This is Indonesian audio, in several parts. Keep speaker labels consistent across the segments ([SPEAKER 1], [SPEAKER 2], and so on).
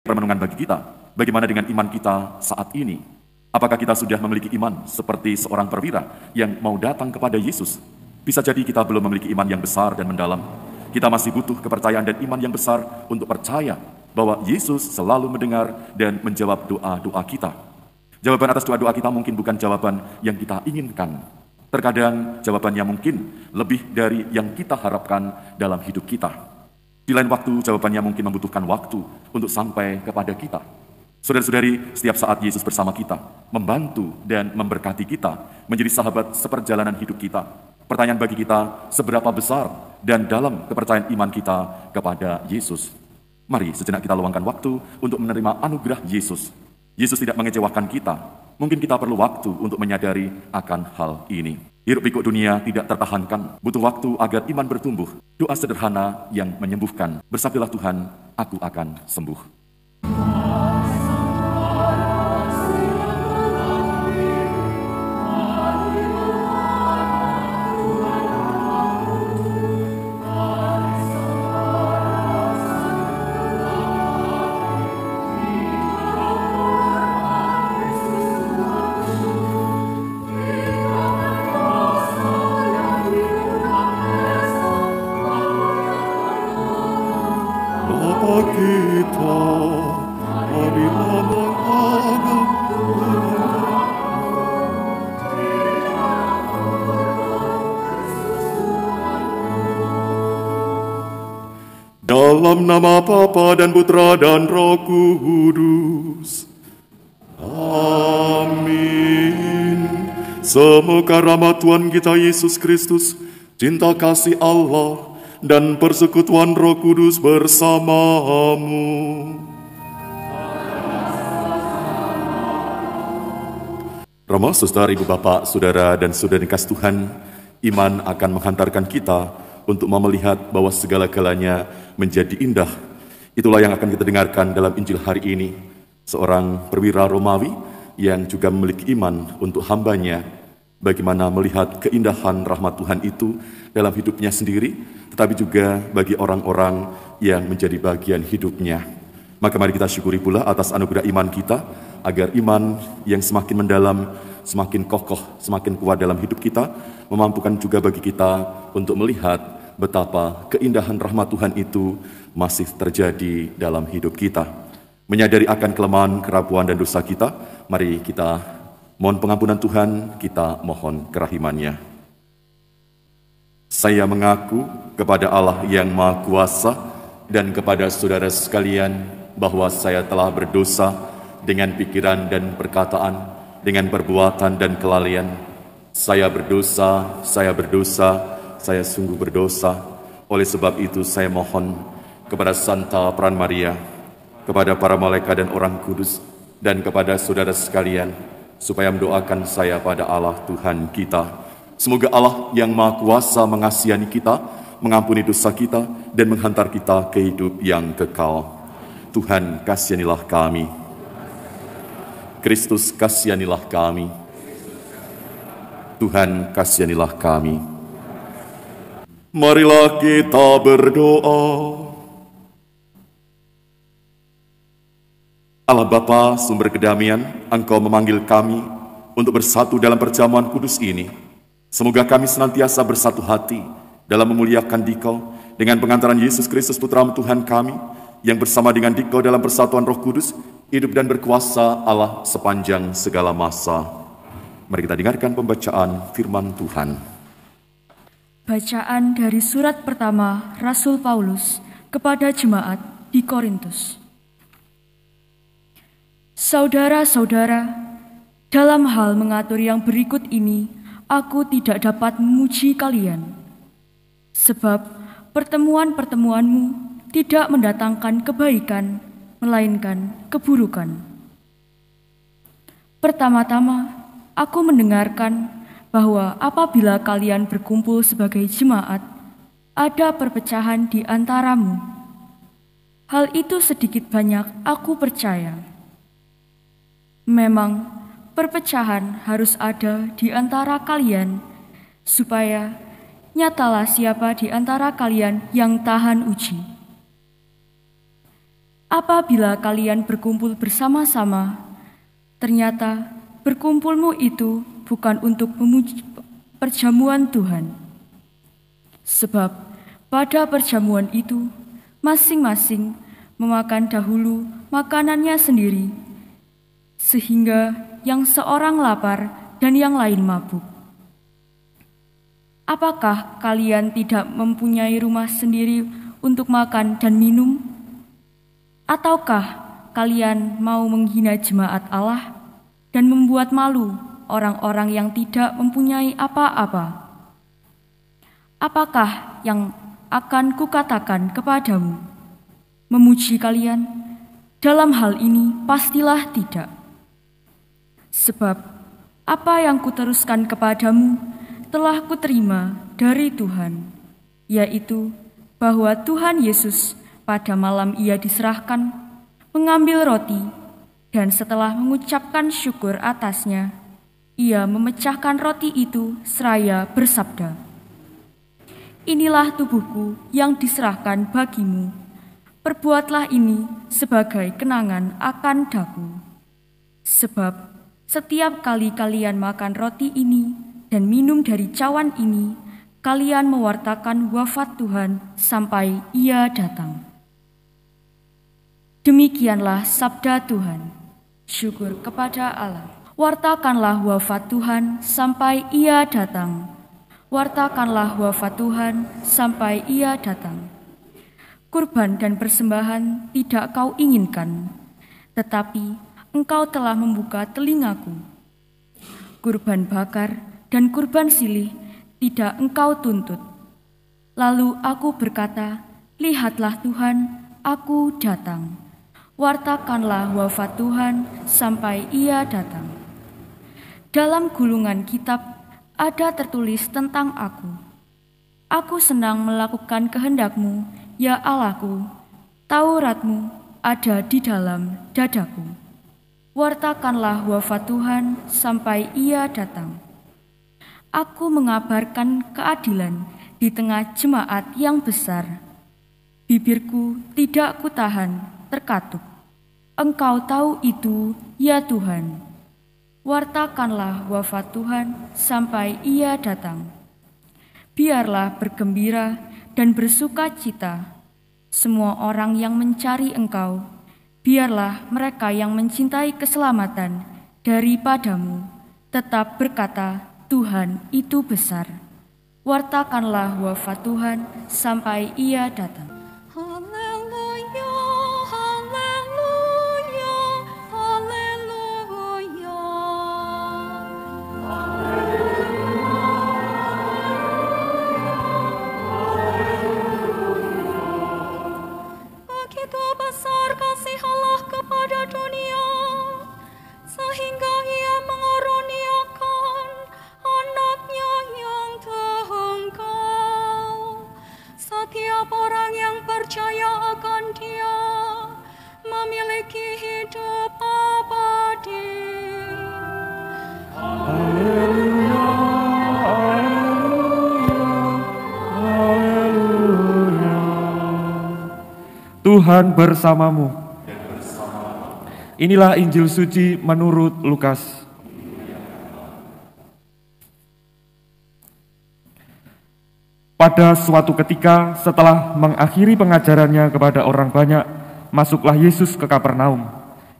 [SPEAKER 1] Renungan bagi kita, bagaimana dengan iman kita saat ini? Apakah kita sudah memiliki iman seperti seorang perwira yang mau datang kepada Yesus? Bisa jadi kita belum memiliki iman yang besar dan mendalam. Kita masih butuh kepercayaan dan iman yang besar untuk percaya bahwa Yesus selalu mendengar dan menjawab doa-doa kita. Jawaban atas doa-doa kita mungkin bukan jawaban yang kita inginkan. Terkadang jawabannya mungkin lebih dari yang kita harapkan dalam hidup kita. Di lain waktu, jawabannya mungkin membutuhkan waktu untuk sampai kepada kita. Saudara-saudari, setiap saat Yesus bersama kita, membantu dan memberkati kita, menjadi sahabat seperjalanan hidup kita. Pertanyaan bagi kita, seberapa besar dan dalam kepercayaan iman kita kepada Yesus? Mari sejenak kita luangkan waktu untuk menerima anugerah Yesus. Yesus tidak mengecewakan kita. Mungkin kita perlu waktu untuk menyadari akan hal ini. Hiruk-pikuk dunia tidak tertahankan, butuh waktu agar iman bertumbuh. Doa sederhana yang menyembuhkan. Bersabdalah Tuhan, aku akan sembuh.
[SPEAKER 2] Kita, marilah menghadap dalam nama Bapa dan Putra dan Roh Kudus. Amin. Semoga rahmat Tuhan kita Yesus Kristus, cinta kasih Allah, dan persekutuan Roh Kudus bersamamu. Romo, saudara, ibu, bapak, saudara, dan saudari kasih Tuhan, iman akan menghantarkan kita untuk melihat bahwa segala-galanya menjadi indah. Itulah yang akan kita dengarkan dalam Injil hari ini. Seorang perwira Romawi yang juga memiliki iman untuk hambanya, bagaimana melihat keindahan rahmat Tuhan itu dalam hidupnya sendiri, tetapi juga bagi orang-orang yang menjadi bagian hidupnya. Maka mari kita syukuri pula atas anugerah iman kita, agar iman yang semakin mendalam, semakin kokoh, semakin kuat dalam hidup kita, memampukan juga bagi kita untuk melihat betapa keindahan rahmat Tuhan itu masih terjadi dalam hidup kita. Menyadari akan kelemahan, kerapuan, dan dosa kita, mari kita mohon pengampunan Tuhan, kita mohon kerahimannya. Saya mengaku kepada Allah yang Maha Kuasa dan kepada saudara sekalian bahwa saya telah berdosa dengan pikiran dan perkataan, dengan perbuatan dan kelalaian. Saya berdosa, saya sungguh berdosa. Oleh sebab itu saya mohon kepada Santa Peran Maria, kepada para malaikat dan orang kudus, dan kepada saudara sekalian, supaya mendoakan saya pada Allah Tuhan kita. Semoga Allah yang Maha Kuasa mengasihani kita, mengampuni dosa kita, dan menghantar kita ke hidup yang kekal. Tuhan, kasihanilah kami. Kristus, kasihanilah kami. Tuhan, kasihanilah kami. Marilah kita berdoa. Allah Bapa, sumber kedamaian, Engkau memanggil kami untuk bersatu dalam perjamuan kudus ini. Semoga kami senantiasa bersatu hati dalam memuliakan Dikau dengan pengantaran Yesus Kristus Putra Tuhan kami, yang bersama dengan Dikau dalam persatuan Roh Kudus, hidup dan berkuasa Allah sepanjang segala masa. Mari kita dengarkan pembacaan firman Tuhan.
[SPEAKER 3] Bacaan dari surat pertama Rasul Paulus kepada jemaat di Korintus. Saudara-saudara, dalam hal mengatur yang berikut ini, aku tidak dapat memuji kalian, sebab pertemuan-pertemuanmu tidak mendatangkan kebaikan, melainkan keburukan. Pertama-tama, aku mendengarkan bahwa apabila kalian berkumpul sebagai jemaat, ada perpecahan di antaramu. Hal itu sedikit banyak aku percaya. Memang, perpecahan harus ada di antara kalian, supaya nyatalah siapa di antara kalian yang tahan uji. Apabila kalian berkumpul bersama-sama, ternyata berkumpulmu itu bukan untuk memuji perjamuan Tuhan. Sebab pada perjamuan itu, masing-masing memakan dahulu makanannya sendiri, sehingga yang seorang lapar dan yang lain mabuk. Apakah kalian tidak mempunyai rumah sendiri untuk makan dan minum? Ataukah kalian mau menghina jemaat Allah dan membuat malu orang-orang yang tidak mempunyai apa-apa? Apakah yang akan kukatakan kepadamu? Memuji kalian? Dalam hal ini pastilah tidak. Sebab apa yang kuteruskan kepadamu telah kuterima dari Tuhan, yaitu bahwa Tuhan Yesus pada malam ia diserahkan, mengambil roti, dan setelah mengucapkan syukur atasnya, ia memecahkan roti itu seraya bersabda, "Inilah tubuhku yang diserahkan bagimu. Perbuatlah ini sebagai kenangan akan daku. Sebab setiap kali kalian makan roti ini dan minum dari cawan ini, kalian mewartakan wafat Tuhan sampai ia datang." Demikianlah sabda Tuhan. Syukur kepada Allah. Wartakanlah wafat Tuhan sampai ia datang. Wartakanlah wafat Tuhan sampai ia datang. Kurban dan persembahan tidak kau inginkan, tetapi engkau telah membuka telingaku. Kurban bakar dan kurban silih tidak engkau tuntut. Lalu aku berkata, "Lihatlah Tuhan, aku datang." Wartakanlah wafat Tuhan sampai ia datang. Dalam gulungan kitab ada tertulis tentang aku. Aku senang melakukan kehendak-Mu, ya Allahku. Taurat-Mu ada di dalam dadaku. Wartakanlah wafat Tuhan sampai ia datang. Aku mengabarkan keadilan di tengah jemaat yang besar. Bibirku tidak kutahan terkatup. Engkau tahu itu, ya Tuhan. Wartakanlah wafat Tuhan sampai ia datang. Biarlah bergembira dan bersuka cita semua orang yang mencari Engkau. Biarlah mereka yang mencintai keselamatan daripadamu tetap berkata, Tuhan itu besar. Wartakanlah wafat Tuhan sampai ia datang.
[SPEAKER 4] Tuhan bersamamu. Inilah Injil suci menurut Lukas. Pada suatu ketika setelah mengakhiri pengajarannya kepada orang banyak, masuklah Yesus ke Kapernaum.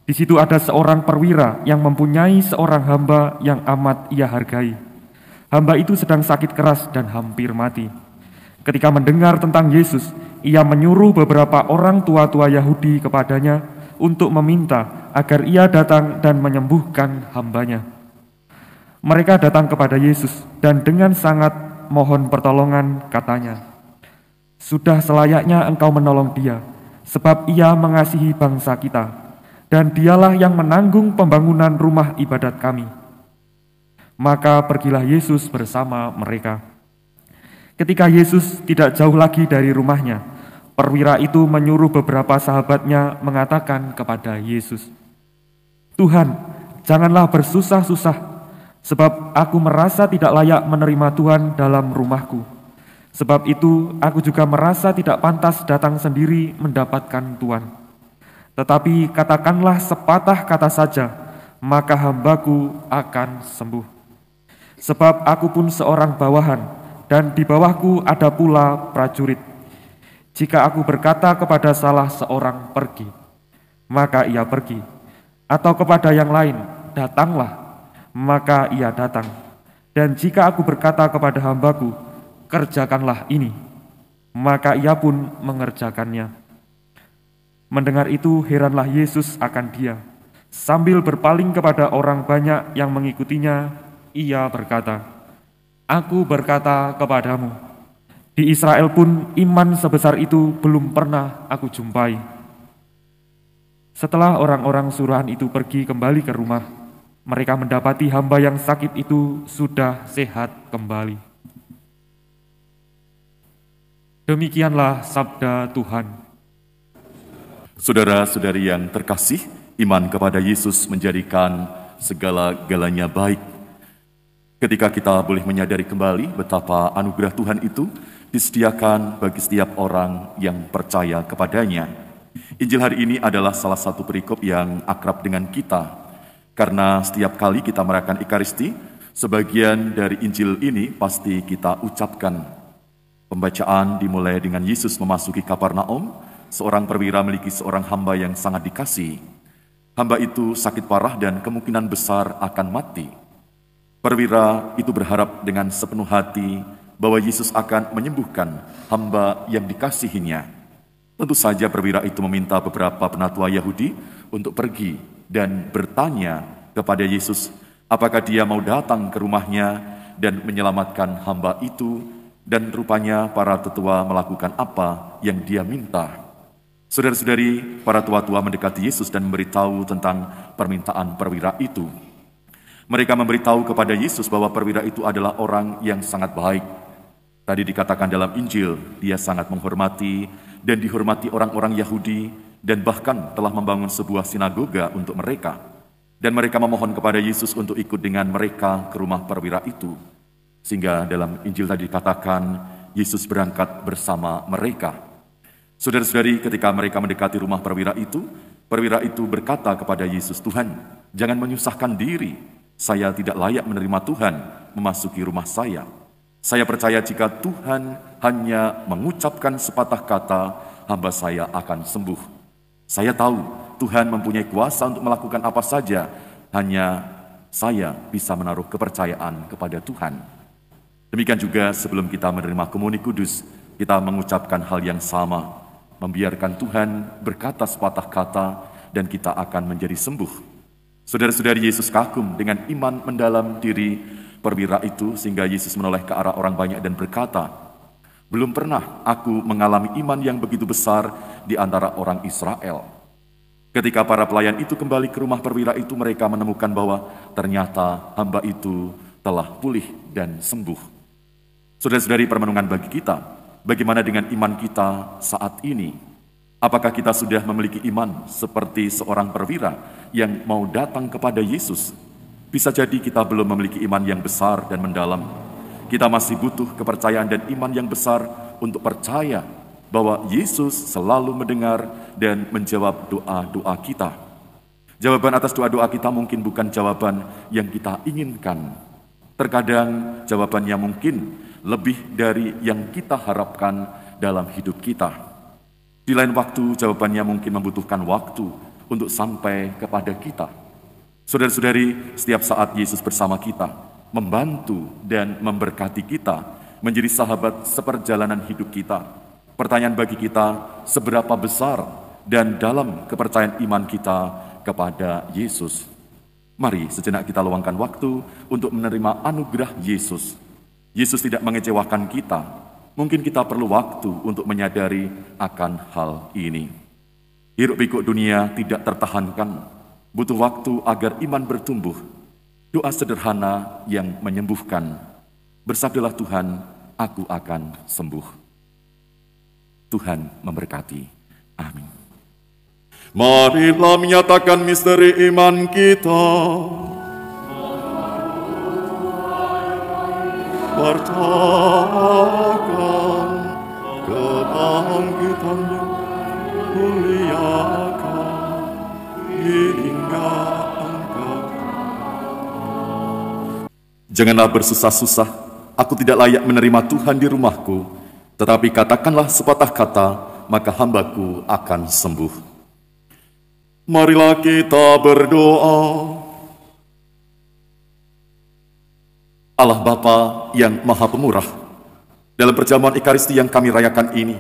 [SPEAKER 4] Di situ ada seorang perwira yang mempunyai seorang hamba yang amat ia hargai. Hamba itu sedang sakit keras dan hampir mati. Ketika mendengar tentang Yesus, ia menyuruh beberapa orang tua-tua Yahudi kepadanya untuk meminta agar ia datang dan menyembuhkan hambanya. Mereka datang kepada Yesus dan dengan sangat mohon pertolongan katanya, "Sudah selayaknya engkau menolong dia, sebab ia mengasihi bangsa kita, dan dialah yang menanggung pembangunan rumah ibadat kami." Maka pergilah Yesus bersama mereka. Ketika Yesus tidak jauh lagi dari rumahnya, perwira itu menyuruh beberapa sahabatnya mengatakan kepada Yesus, "Tuhan, janganlah bersusah-susah, sebab aku merasa tidak layak menerima Tuhan dalam rumahku. Sebab itu aku juga merasa tidak pantas datang sendiri mendapatkan Tuhan. Tetapi katakanlah sepatah kata saja, maka hambaku akan sembuh. Sebab aku pun seorang bawahan, dan di bawahku ada pula prajurit. Jika aku berkata kepada salah seorang pergi, maka ia pergi. Atau kepada yang lain, datanglah, maka ia datang. Dan jika aku berkata kepada hambaku, kerjakanlah ini, maka ia pun mengerjakannya. Mendengar itu, heranlah Yesus akan dia. Sambil berpaling kepada orang banyak yang mengikutinya, ia berkata, "Aku berkata kepadamu, di Israel pun iman sebesar itu belum pernah aku jumpai." Setelah orang-orang suruhan itu pergi kembali ke rumah, mereka mendapati hamba yang sakit itu sudah sehat kembali. Demikianlah sabda Tuhan.
[SPEAKER 1] Saudara-saudari yang terkasih, iman kepada Yesus menjadikan segala-galanya baik. Ketika kita boleh menyadari kembali betapa anugerah Tuhan itu disediakan bagi setiap orang yang percaya kepadanya. Injil hari ini adalah salah satu perikop yang akrab dengan kita, karena setiap kali kita merayakan Ekaristi, sebagian dari Injil ini pasti kita ucapkan. Pembacaan dimulai dengan Yesus memasuki Kapernaum. Seorang perwira memiliki seorang hamba yang sangat dikasihi. Hamba itu sakit parah dan kemungkinan besar akan mati. Perwira itu berharap dengan sepenuh hati bahwa Yesus akan menyembuhkan hamba yang dikasihinya. Tentu saja perwira itu meminta beberapa penatua Yahudi untuk pergi dan bertanya kepada Yesus apakah dia mau datang ke rumahnya dan menyelamatkan hamba itu, dan rupanya para tetua melakukan apa yang dia minta. Saudara-saudari, para tua-tua mendekati Yesus dan memberitahu tentang permintaan perwira itu. Mereka memberitahu kepada Yesus bahwa perwira itu adalah orang yang sangat baik. Tadi dikatakan dalam Injil, dia sangat menghormati dan dihormati orang-orang Yahudi, dan bahkan telah membangun sebuah sinagoga untuk mereka. Dan mereka memohon kepada Yesus untuk ikut dengan mereka ke rumah perwira itu. Sehingga dalam Injil tadi dikatakan, Yesus berangkat bersama mereka. Saudara-saudari, ketika mereka mendekati rumah perwira itu berkata kepada Yesus, "Tuhan, jangan menyusahkan diri. Saya tidak layak menerima Tuhan memasuki rumah saya. Saya percaya jika Tuhan hanya mengucapkan sepatah kata, hamba saya akan sembuh. Saya tahu Tuhan mempunyai kuasa untuk melakukan apa saja, hanya saya bisa menaruh kepercayaan kepada Tuhan." Demikian juga sebelum kita menerima Komuni Kudus, kita mengucapkan hal yang sama. Membiarkan Tuhan berkata sepatah kata dan kita akan menjadi sembuh. Saudara-saudari, Yesus kagum dengan iman mendalam diri perwira itu sehingga Yesus menoleh ke arah orang banyak dan berkata, "Belum pernah aku mengalami iman yang begitu besar di antara orang Israel." Ketika para pelayan itu kembali ke rumah perwira itu, mereka menemukan bahwa ternyata hamba itu telah pulih dan sembuh. Saudara-saudari, permenungan bagi kita, bagaimana dengan iman kita saat ini? Apakah kita sudah memiliki iman seperti seorang perwira yang mau datang kepada Yesus? Bisa jadi kita belum memiliki iman yang besar dan mendalam. Kita masih butuh kepercayaan dan iman yang besar untuk percaya bahwa Yesus selalu mendengar dan menjawab doa-doa kita. Jawaban atas doa-doa kita mungkin bukan jawaban yang kita inginkan. Terkadang jawabannya mungkin lebih dari yang kita harapkan dalam hidup kita. Di lain waktu, jawabannya mungkin membutuhkan waktu untuk sampai kepada kita. Saudara-saudari, setiap saat Yesus bersama kita, membantu dan memberkati kita, menjadi sahabat seperjalanan hidup kita. Pertanyaan bagi kita, seberapa besar dan dalam kepercayaan iman kita kepada Yesus? Mari sejenak kita luangkan waktu untuk menerima anugerah Yesus. Yesus tidak mengecewakan kita. Mungkin kita perlu waktu untuk menyadari akan hal ini. Hiruk-pikuk dunia tidak tertahankan. Butuh waktu agar iman bertumbuh. Doa sederhana yang menyembuhkan. Bersabdalah Tuhan, aku akan sembuh. Tuhan memberkati. Amin.
[SPEAKER 2] Marilah menyatakan misteri iman kita. Percayakan kebangkitannya, muliakan hingga Engkau.
[SPEAKER 1] Janganlah bersusah-susah, aku tidak layak menerima Tuhan di rumahku, tetapi katakanlah sepatah kata, maka hambaku akan sembuh.
[SPEAKER 2] Marilah kita berdoa.
[SPEAKER 1] Allah Bapa yang Maha Pemurah, dalam perjamuan Ekaristi yang kami rayakan ini,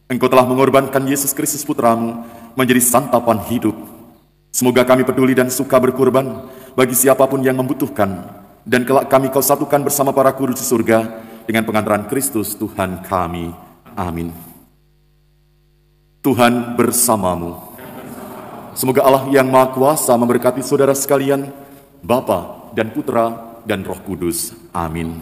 [SPEAKER 1] Engkau telah mengorbankan Yesus Kristus Putramu menjadi santapan hidup. Semoga kami peduli dan suka berkorban bagi siapapun yang membutuhkan, dan kelak kami Kau satukan bersama para kudus di surga dengan pengantaran Kristus Tuhan kami. Amin. Tuhan bersamamu. Semoga Allah yang Maha Kuasa memberkati saudara sekalian, Bapa dan Putra dan Roh Kudus. Amin.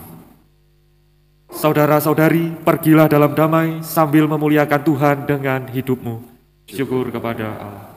[SPEAKER 4] Saudara-saudari, pergilah dalam damai sambil memuliakan Tuhan dengan hidupmu. Syukur kepada Allah.